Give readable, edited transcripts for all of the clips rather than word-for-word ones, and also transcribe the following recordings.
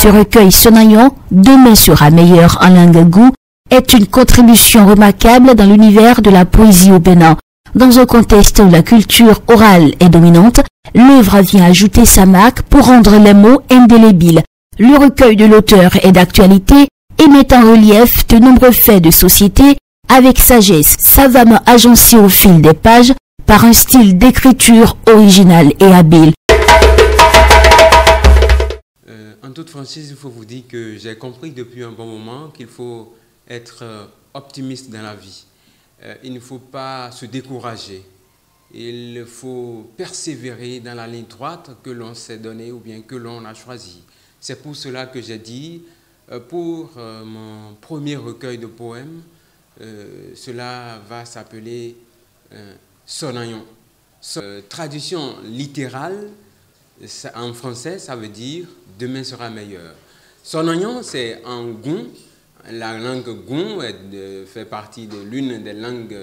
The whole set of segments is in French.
Ce recueil Sonayon, Demain sera meilleur en langue goût, est une contribution remarquable dans l'univers de la poésie au Bénin. Dans un contexte où la culture orale est dominante, l'œuvre vient ajouter sa marque pour rendre les mots indélébiles. Le recueil de l'auteur est d'actualité et met en relief de nombreux faits de société avec sagesse, savamment agencés au fil des pages par un style d'écriture original et habile. En toute franchise, il faut vous dire que j'ai compris depuis un bon moment qu'il faut être optimiste dans la vie. Il ne faut pas se décourager. Il faut persévérer dans la ligne droite que l'on s'est donnée ou bien que l'on a choisie. C'est pour cela que j'ai dit, pour mon premier recueil de poèmes, cela va s'appeler Sonayon. Traduction littérale, en français, ça veut dire « demain sera meilleur ». Sonayon, c'est en goun. La langue goun fait partie de l'une des langues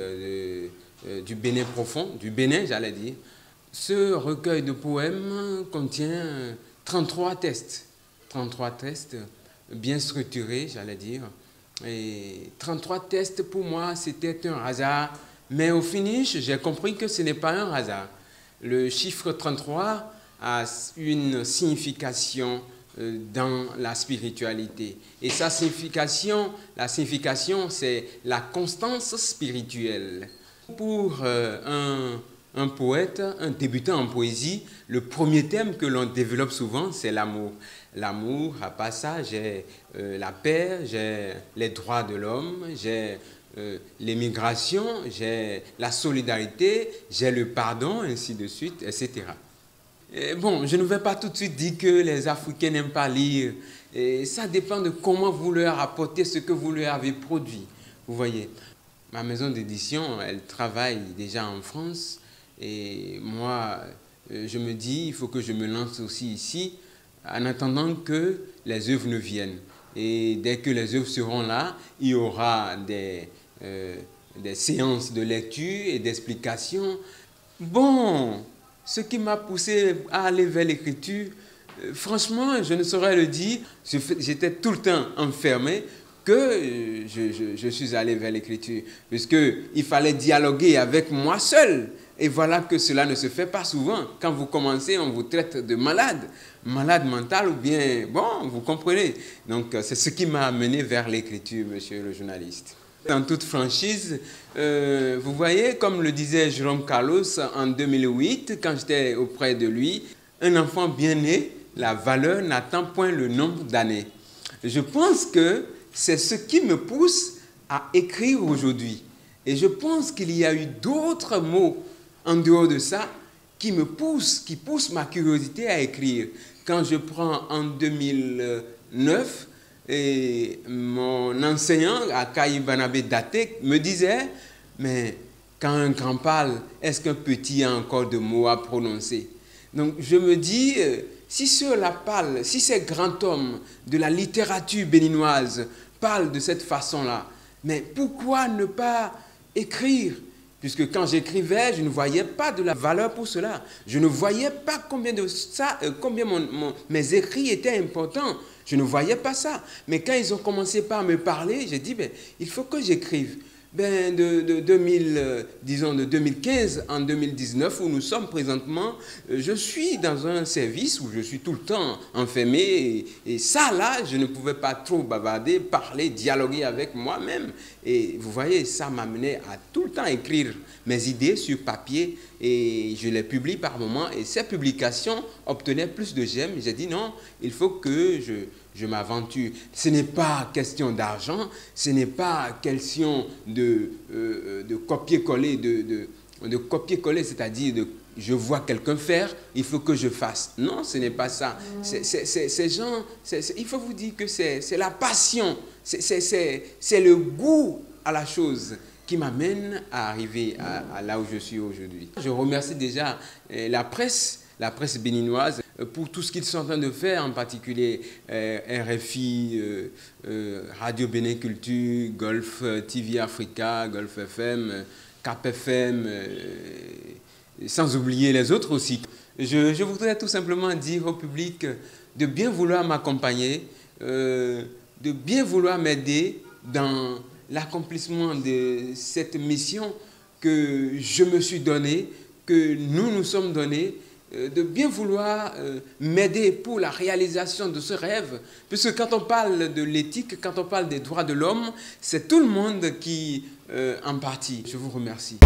du Bénin profond, du Bénin, j'allais dire. Ce recueil de poèmes contient 33 tests. 33 tests bien structurés, j'allais dire. Et 33 tests, pour moi, c'était un hasard. Mais au finish, j'ai compris que ce n'est pas un hasard. Le chiffre 33 a une signification dans la spiritualité. Et sa signification, la signification, c'est la constance spirituelle. Pour un poète, un débutant en poésie, le premier thème que l'on développe souvent, c'est l'amour. L'amour, à part ça, j'ai la paix, j'ai les droits de l'homme, j'ai l'immigration, j'ai la solidarité, j'ai le pardon, ainsi de suite, etc. Et bon, je ne vais pas tout de suite dire que les Africains n'aiment pas lire. Et ça dépend de comment vous leur apportez ce que vous leur avez produit. Vous voyez, ma maison d'édition, elle travaille déjà en France. Et moi, je me dis, il faut que je me lance aussi ici, en attendant que les œuvres ne viennent. Et dès que les œuvres seront là, il y aura des séances de lecture et d'explication. Bon, ce qui m'a poussé à aller vers l'écriture, franchement, je ne saurais le dire. J'étais tout le temps enfermé que je suis allé vers l'écriture, puisqu'il fallait dialoguer avec moi seul. Et voilà que cela ne se fait pas souvent. Quand vous commencez, on vous traite de malade mental ou bien, bon, vous comprenez. Donc, c'est ce qui m'a amené vers l'écriture, monsieur le journaliste. En toute franchise, vous voyez, comme le disait Jérôme Carlos en 2008, quand j'étais auprès de lui, un enfant bien né, la valeur n'attend point le nombre d'années. Je pense que c'est ce qui me pousse à écrire aujourd'hui. Et je pense qu'il y a eu d'autres mots en dehors de ça qui poussent ma curiosité à écrire. Quand je prends en 2009, et mon enseignant à Kaïbanabé Datek me disait, mais quand un grand parle, est-ce qu'un petit a encore de mots à prononcer? Donc je me dis, si ceux-là parlent, si ces grands hommes de la littérature béninoise parlent de cette façon-là, mais pourquoi ne pas écrire? Puisque quand j'écrivais, je ne voyais pas de la valeur pour cela. Je ne voyais pas combien mes écrits étaient importants. Je ne voyais pas ça. Mais quand ils ont commencé par me parler, j'ai dit, ben, il faut que j'écrive. Ben, de 2015 en 2019, où nous sommes présentement, je suis dans un service où je suis tout le temps enfermé. Et ça, là, je ne pouvais pas trop bavarder, parler, dialoguer avec moi-même. Et vous voyez, ça m'amenait à tout le temps écrire mes idées sur papier et je les publie par moments. Et ces publications obtenaient plus de j'aime. J'ai dit non, il faut que je m'aventure. Ce n'est pas question d'argent, ce n'est pas question de copier-coller, de copier-coller, c'est-à-dire je vois quelqu'un faire, il faut que je fasse. Non, ce n'est pas ça. Ces gens, il faut vous dire que c'est la passion, c'est le goût à la chose qui m'amène à arriver à là où je suis aujourd'hui. Je remercie déjà la presse béninoise pour tout ce qu'ils sont en train de faire, en particulier RFI, Radio Bénin Culture, Golf TV Africa, Golf FM, Cap FM, sans oublier les autres aussi. Je voudrais tout simplement dire au public de bien vouloir m'accompagner, de bien vouloir m'aider dans l'accomplissement de cette mission que je me suis donnée, que nous nous sommes donnés, de bien vouloir m'aider pour la réalisation de ce rêve. Puisque quand on parle de l'éthique, quand on parle des droits de l'homme, c'est tout le monde qui en partie. Je vous remercie.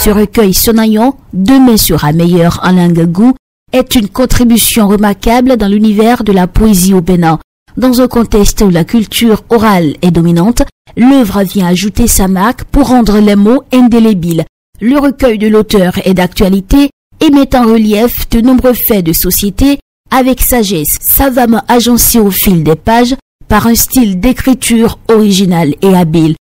Ce recueil Sonayon, Demain sera meilleur en langue gou, est une contribution remarquable dans l'univers de la poésie au Bénin. Dans un contexte où la culture orale est dominante, l'œuvre vient ajouter sa marque pour rendre les mots indélébiles. Le recueil de l'auteur est d'actualité et met en relief de nombreux faits de société avec sagesse, savamment agencés au fil des pages par un style d'écriture original et habile.